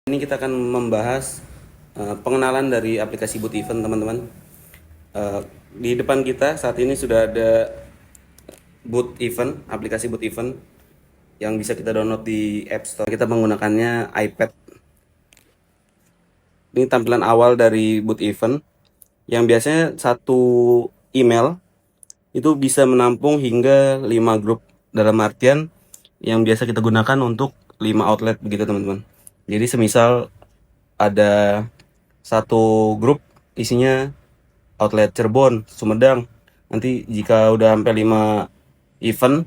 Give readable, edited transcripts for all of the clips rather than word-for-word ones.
Ini kita akan membahas pengenalan dari aplikasi Boot Event, teman-teman. Di depan kita saat ini sudah ada Boot Event, aplikasi Boot Event yang bisa kita download di App Store. Kita menggunakannya iPad. Ini tampilan awal dari Boot Event yang biasanya satu email itu bisa menampung hingga 5 grup, dalam artian yang biasa kita gunakan untuk 5 outlet begitu, teman-teman. Jadi semisal ada satu grup isinya outlet Cirebon, Sumedang. Nanti jika udah sampai 5 event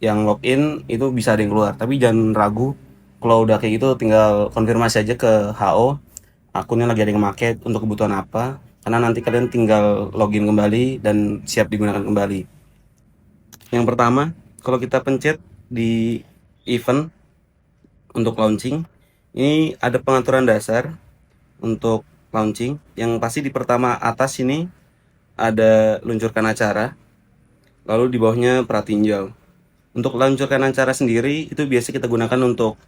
yang login itu bisa ada yang keluar. Tapi jangan ragu, kalau udah kayak gitu tinggal konfirmasi aja ke HO akunnya lagi ada yang make untuk kebutuhan apa, karena nanti kalian tinggal login kembali dan siap digunakan kembali. Yang pertama, kalau kita pencet di event untuk launching, ini ada pengaturan dasar untuk launching. Yang pasti di pertama atas ini ada luncurkan acara, lalu di bawahnya pratinjau. Untuk luncurkan acara sendiri itu biasa kita gunakan untuk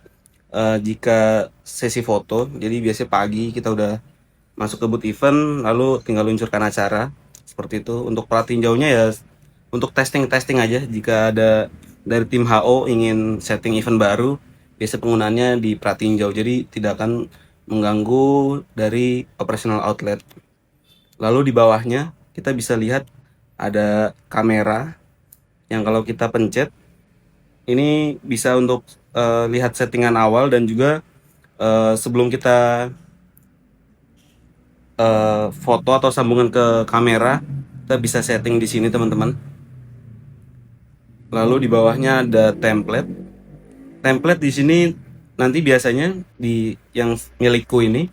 jika sesi foto. Jadi biasanya pagi kita udah masuk ke Boot Event lalu tinggal luncurkan acara seperti itu. Untuk pratinjaunya ya untuk testing aja, jika ada dari tim HO ingin setting event baru, biasa penggunaannya di pratinjau, jadi tidak akan mengganggu dari operational outlet. Lalu di bawahnya kita bisa lihat ada kamera yang kalau kita pencet ini bisa untuk lihat settingan awal, dan juga sebelum kita foto atau sambungan ke kamera kita bisa setting di sini, teman-teman. Lalu di bawahnya ada template. Template di sini nanti biasanya di yang milikku ini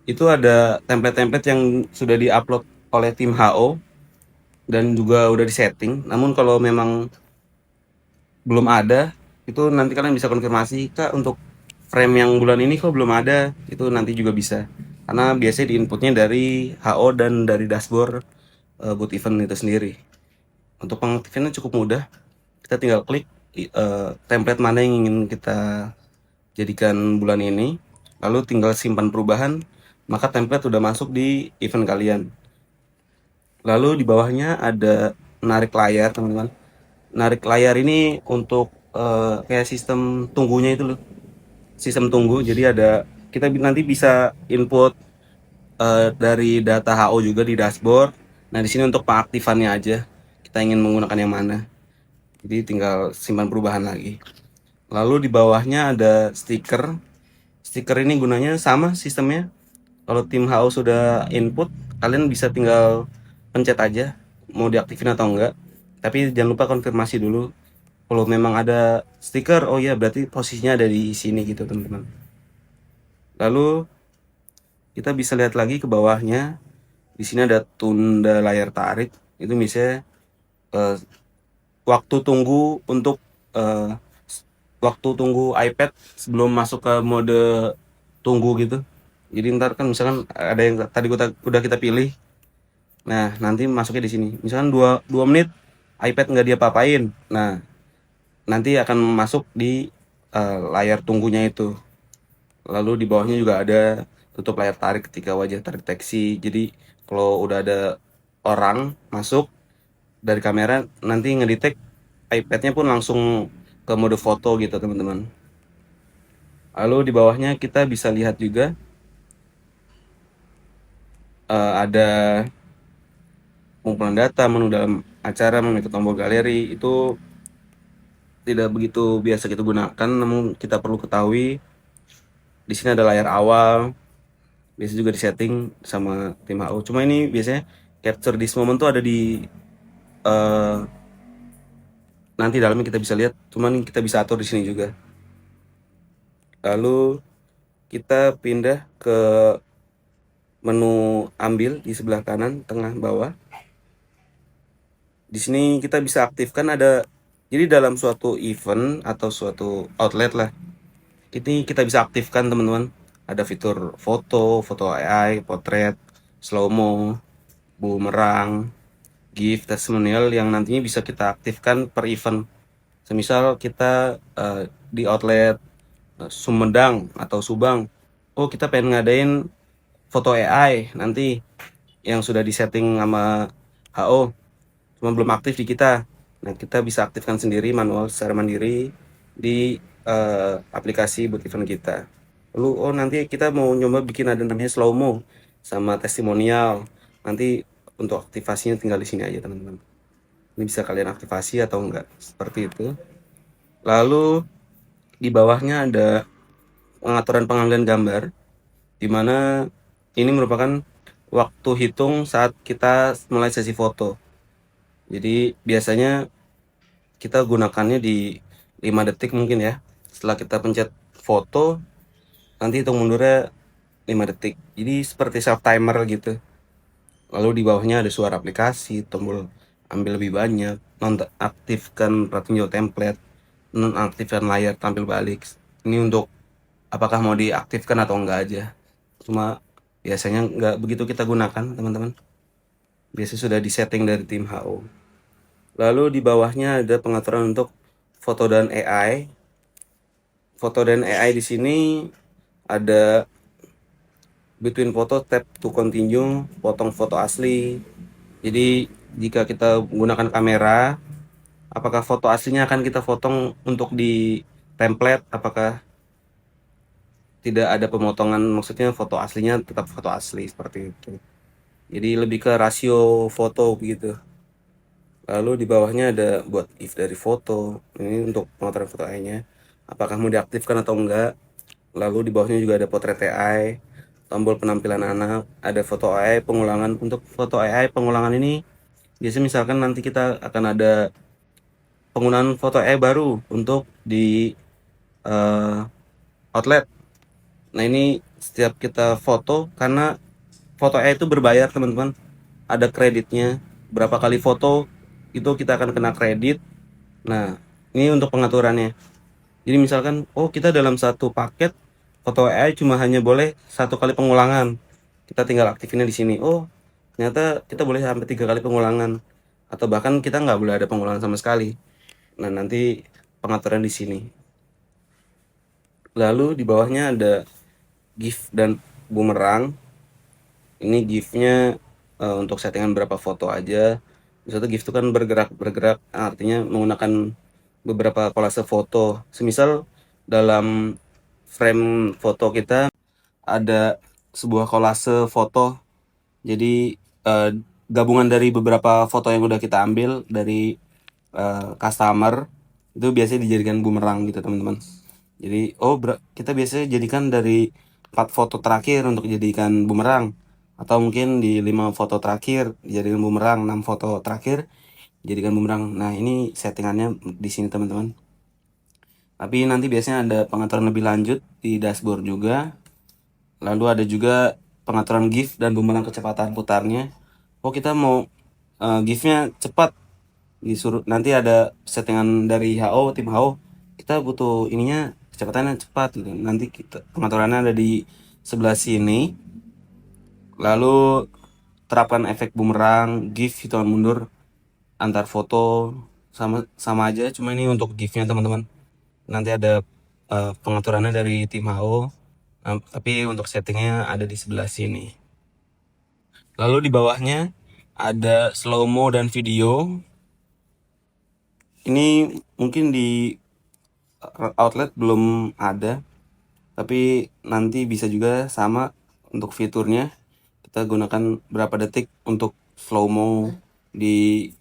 itu ada template-template yang sudah diupload oleh tim HO dan juga udah disetting. Namun kalau memang belum ada, itu nanti kalian bisa konfirmasi, Kak, untuk frame yang bulan ini kok belum ada, itu nanti juga bisa. Karena biasanya di inputnya dari HO dan dari dashboard Boot Event itu sendiri. Untuk pengaktifkannya cukup mudah. Kita tinggal klik template mana yang ingin kita jadikan bulan ini, lalu tinggal simpan perubahan, maka template udah masuk di event kalian. Lalu di bawahnya ada narik layar, teman-teman. Narik layar ini untuk kayak sistem tunggunya itu loh, sistem tunggu. Jadi ada kita nanti bisa input dari data HO juga di dashboard. Nah, di sini untuk pengaktifannya aja, kita ingin menggunakan yang mana. Jadi tinggal simpan perubahan lagi. Lalu di bawahnya ada stiker. Stiker ini gunanya sama sistemnya. Kalau tim HO sudah input, kalian bisa tinggal pencet aja mau diaktifin atau enggak. Tapi jangan lupa konfirmasi dulu. Kalau memang ada stiker, oh ya berarti posisinya ada di sini gitu, teman-teman. Lalu kita bisa lihat lagi ke bawahnya. Di sini ada tunda layar tarik. Itu misalnya waktu tunggu untuk waktu tunggu iPad sebelum masuk ke mode tunggu gitu. Jadi ntar kan misalkan ada yang tadi udah kita pilih, nah nanti masuknya di sini. Misalkan 2 menit iPad nggak diapa-apain, nah nanti akan masuk di layar tunggunya itu. Lalu di bawahnya juga ada tutup layar tarik ketika wajah terdeteksi. Jadi kalau udah ada orang masuk dari kamera, nanti ngedetect iPad-nya pun langsung ke mode foto gitu, teman-teman. Lalu di bawahnya kita bisa lihat juga ada pengumpulan data, menu dalam acara, mengikuti tombol galeri. Itu tidak begitu biasa kita gunakan, namun kita perlu ketahui di sini ada layar awal, biasa juga disetting sama tim HO. Cuma ini biasanya capture this moment tuh ada di nanti dalamnya kita bisa lihat, cuman kita bisa atur di sini juga. Lalu kita pindah ke menu ambil di sebelah kanan, tengah, bawah. Di sini kita bisa aktifkan ada, jadi dalam suatu event atau suatu outlet lah, ini kita bisa aktifkan, teman-teman. Ada fitur foto AI, potret, slow-mo, boomerang, GIF, testimonial yang nantinya bisa kita aktifkan per event. Semisal kita di outlet Sumedang atau Subang. Oh, kita pengen ngadain foto AI nanti yang sudah disetting sama HO, cuma belum aktif di kita. Nah, kita bisa aktifkan sendiri manual secara mandiri di aplikasi Boot Event kita. Lalu, oh nanti kita mau nyoba bikin ada namanya slow mo sama testimonial. Nanti untuk aktivasinya tinggal di sini aja teman-teman. Ini bisa kalian aktivasi atau enggak, seperti itu. Lalu di bawahnya ada pengaturan pengambilan gambar, di mana ini merupakan waktu hitung saat kita mulai sesi foto. Jadi biasanya kita gunakannya di 5 detik mungkin ya. Setelah kita pencet foto, nanti hitung mundurnya 5 detik. Jadi seperti self timer gitu. Lalu di bawahnya ada suara aplikasi, tombol ambil lebih banyak, nonaktifkan rating jauh template, nonaktifkan layar tampil balik. Ini untuk apakah mau diaktifkan atau enggak aja. Cuma biasanya enggak begitu kita gunakan teman-teman. Biasanya sudah disetting dari tim HO. Lalu di bawahnya ada pengaturan untuk foto dan AI. Foto dan AI di sini ada between photo, tap to continue, potong foto asli. Jadi jika kita menggunakan kamera, apakah foto aslinya akan kita potong untuk di template, apakah tidak ada pemotongan, maksudnya foto aslinya tetap foto asli seperti itu. Jadi lebih ke rasio foto begitu. Lalu di bawahnya ada buat if dari foto. Ini untuk pengaturan foto AI-nya. Apakah mau diaktifkan atau enggak. Lalu di bawahnya juga ada potret AI, tombol penampilan anak, ada foto AI pengulangan. Untuk foto AI pengulangan ini biasanya misalkan nanti kita akan ada penggunaan foto AI baru untuk di outlet. Nah, ini setiap kita foto, karena foto AI itu berbayar teman-teman, ada kreditnya, berapa kali foto itu kita akan kena kredit. Nah, ini untuk pengaturannya. Jadi misalkan, oh kita dalam satu paket foto AI cuma hanya boleh 1 kali pengulangan. Kita tinggal aktifinnya di sini. Oh, ternyata kita boleh sampai 3 kali pengulangan, atau bahkan kita nggak boleh ada pengulangan sama sekali. Nah, nanti pengaturan di sini. Lalu di bawahnya ada GIF dan bumerang. Ini GIF-nya untuk settingan berapa foto aja. Misalnya GIF itu kan bergerak-bergerak, artinya menggunakan beberapa kolase foto. Semisal dalam frame foto kita ada sebuah kolase foto. Jadi gabungan dari beberapa foto yang udah kita ambil dari customer itu biasanya dijadikan bumerang gitu teman-teman. Jadi kita biasanya jadikan dari 4 foto terakhir untuk jadikan bumerang, atau mungkin di 5 foto terakhir dijadikan bumerang, 6 foto terakhir jadikan bumerang. Nah, ini settingannya di sini teman-teman. Tapi nanti biasanya ada pengaturan lebih lanjut di dashboard juga. Lalu ada juga pengaturan GIF dan bumerang kecepatan putarnya. Oh, kita mau GIF-nya cepat, disuruh nanti ada settingan dari HO, tim HO, kita butuh ininya kecepatannya cepat gitu. Nanti kita pengaturannya ada di sebelah sini. Lalu terapkan efek bumerang, GIF hitungan mundur antar foto, sama aja, cuma ini untuk GIF-nya teman-teman. Nanti ada pengaturannya dari tim HO. Tapi untuk settingnya ada di sebelah sini. Lalu di bawahnya ada slow mo dan video. Ini mungkin di outlet belum ada, tapi nanti bisa juga sama untuk fiturnya. Kita gunakan berapa detik untuk slow mo di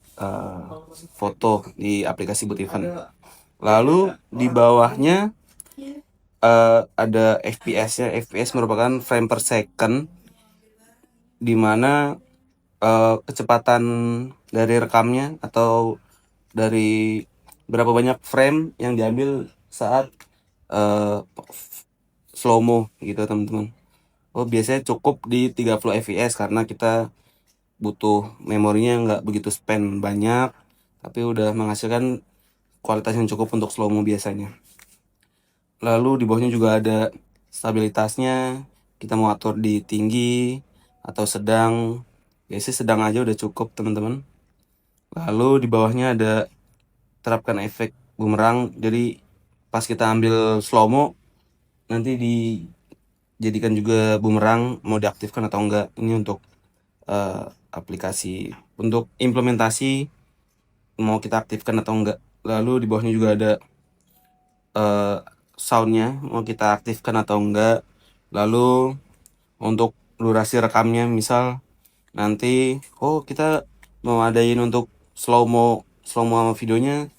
foto di aplikasi Boot Event. Lalu di bawahnya ada FPS-nya. FPS merupakan frame per second, di mana kecepatan dari rekamnya atau dari berapa banyak frame yang diambil saat slow mo gitu teman-teman. Oh, biasanya cukup di 30 fps karena kita butuh memorinya nggak begitu spend banyak, tapi udah menghasilkan kualitas yang cukup untuk slow mo biasanya. Lalu di bawahnya juga ada stabilitasnya, kita mau atur di tinggi atau sedang. Biasanya sedang aja udah cukup teman-teman. Lalu di bawahnya ada terapkan efek bumerang, jadi pas kita ambil slow mo nanti dijadikan juga bumerang mau diaktifkan atau enggak. Ini untuk aplikasi untuk implementasi mau kita aktifkan atau enggak. Lalu di bawahnya juga ada soundnya mau kita aktifkan atau enggak. Lalu untuk durasi rekamnya, misal nanti kita mau adain untuk slow mo sama videonya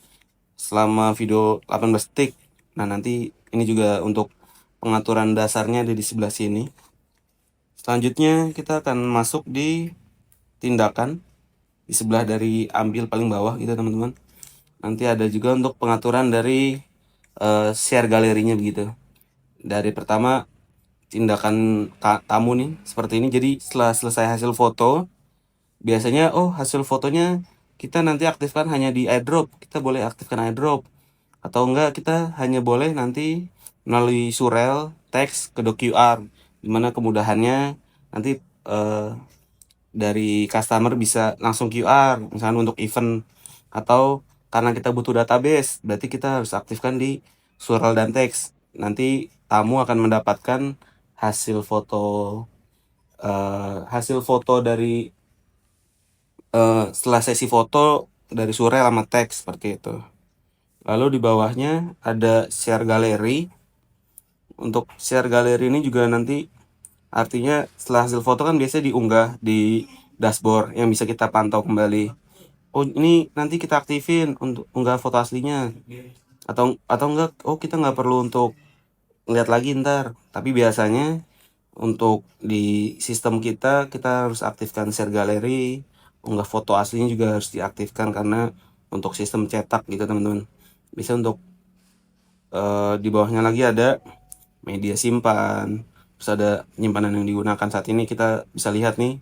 selama video 18 detik. Nah, nanti ini juga untuk pengaturan dasarnya ada di sebelah sini. Selanjutnya kita akan masuk di tindakan di sebelah dari ambil paling bawah gitu teman-teman. Nanti ada juga untuk pengaturan dari share galerinya begitu. Dari pertama tindakan tamu nih seperti ini. Jadi setelah selesai hasil foto, biasanya hasil fotonya kita nanti aktifkan hanya di airdrop. Kita boleh aktifkan airdrop atau enggak kita hanya boleh nanti melalui surel teks ke QR, dimana kemudahannya nanti dari customer bisa langsung QR misalnya untuk event, atau karena kita butuh database berarti kita harus aktifkan di surel dan teks. Nanti tamu akan mendapatkan hasil foto dari setelah sesi foto dari surel sama teks seperti itu. Lalu di bawahnya ada share galeri. Untuk share galeri ini juga nanti artinya setelah hasil foto kan biasanya diunggah di dashboard yang bisa kita pantau kembali. Ini nanti kita aktifin untuk unggah foto aslinya. Atau enggak, kita nggak perlu untuk lihat lagi ntar. Tapi biasanya untuk di sistem kita harus aktifkan share galeri, unggah foto aslinya juga harus diaktifkan karena untuk sistem cetak gitu teman-teman. Bisa untuk di bawahnya lagi ada media simpan, terus ada penyimpanan yang digunakan saat ini. Kita bisa lihat nih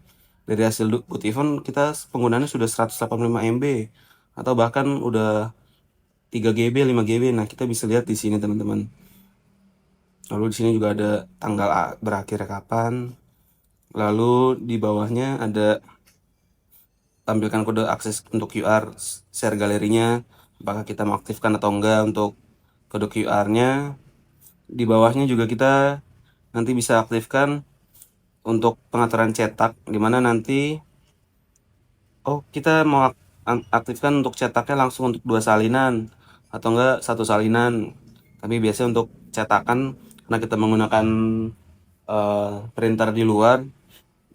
dari hasil boot event kita penggunaannya sudah 185 MB atau bahkan udah 3 GB, 5 GB. Nah, kita bisa lihat di sini teman-teman. Lalu di sini juga ada tanggal berakhir kapan. Lalu di bawahnya ada tampilkan kode akses untuk QR share galerinya, apakah kita mau aktifkan atau enggak untuk kode QR-nya. Di bawahnya juga kita nanti bisa aktifkan untuk pengaturan cetak, dimana nanti kita mau aktifkan untuk cetaknya langsung untuk 2 salinan atau enggak 1 salinan. Tapi biasanya untuk cetakan karena kita menggunakan printer di luar,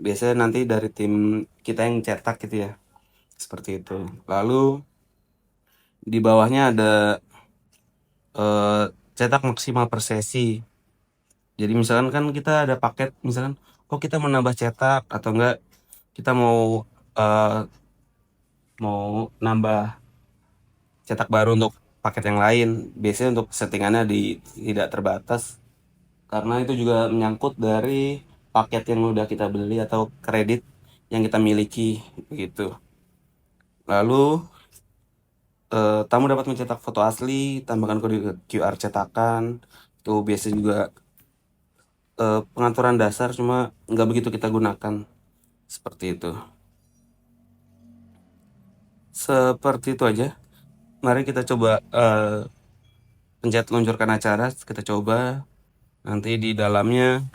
biasanya nanti dari tim kita yang cetak gitu ya. Seperti itu. Lalu di bawahnya ada cetak maksimal per sesi. Jadi misalkan kan kita ada paket, misalkan kita menambah cetak atau enggak kita mau nambah cetak baru untuk paket yang lain. Biasanya untuk settingannya tidak terbatas karena itu juga menyangkut dari paket yang udah kita beli atau kredit yang kita miliki gitu. Lalu tamu dapat mencetak foto asli, tambahkan kode QR cetakan. Itu biasa juga pengaturan dasar, cuma nggak begitu kita gunakan. Seperti itu. Seperti itu aja. Mari kita coba pencet luncurkan acara. Kita coba. Nanti di dalamnya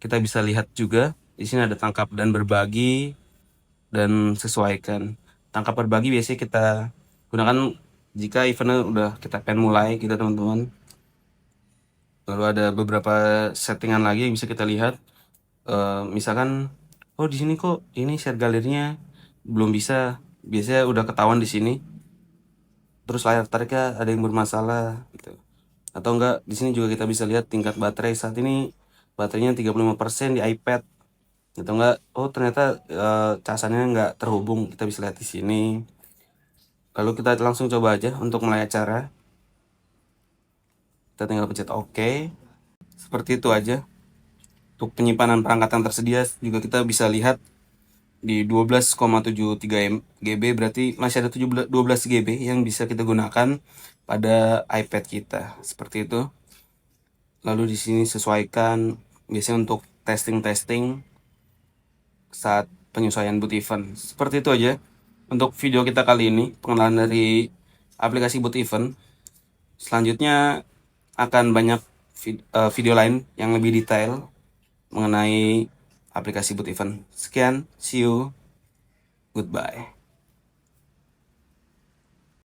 kita bisa lihat juga. Di sini ada tangkap dan berbagi dan sesuaikan. Tangkap berbagi biasanya kita gunakan jika eventnya udah kita pengen mulai gitu teman-teman. Lalu ada beberapa settingan lagi yang bisa kita lihat. Misalkan di sini kok ini share galerinya belum bisa. Biasanya udah ketahuan di sini. Terus layar tariknya ada yang bermasalah gitu. Atau enggak di sini juga kita bisa lihat tingkat baterai saat ini. Baterainya 35% di iPad. Atau enggak ternyata casannya enggak terhubung. Kita bisa lihat di sini. Lalu kita langsung coba aja untuk mulai acara. Kita tinggal pencet OK. Seperti itu aja. Untuk penyimpanan perangkat yang tersedia juga kita bisa lihat di 12,73 GB, berarti masih ada 12 GB yang bisa kita gunakan pada iPad kita. Seperti itu. Lalu di sini sesuaikan biasanya untuk testing saat penyesuaian boot event. Seperti itu aja untuk video kita kali ini, pengenalan dari aplikasi boot event. Selanjutnya akan banyak video lain yang lebih detail mengenai aplikasi Boot Event. Sekian, see you, goodbye.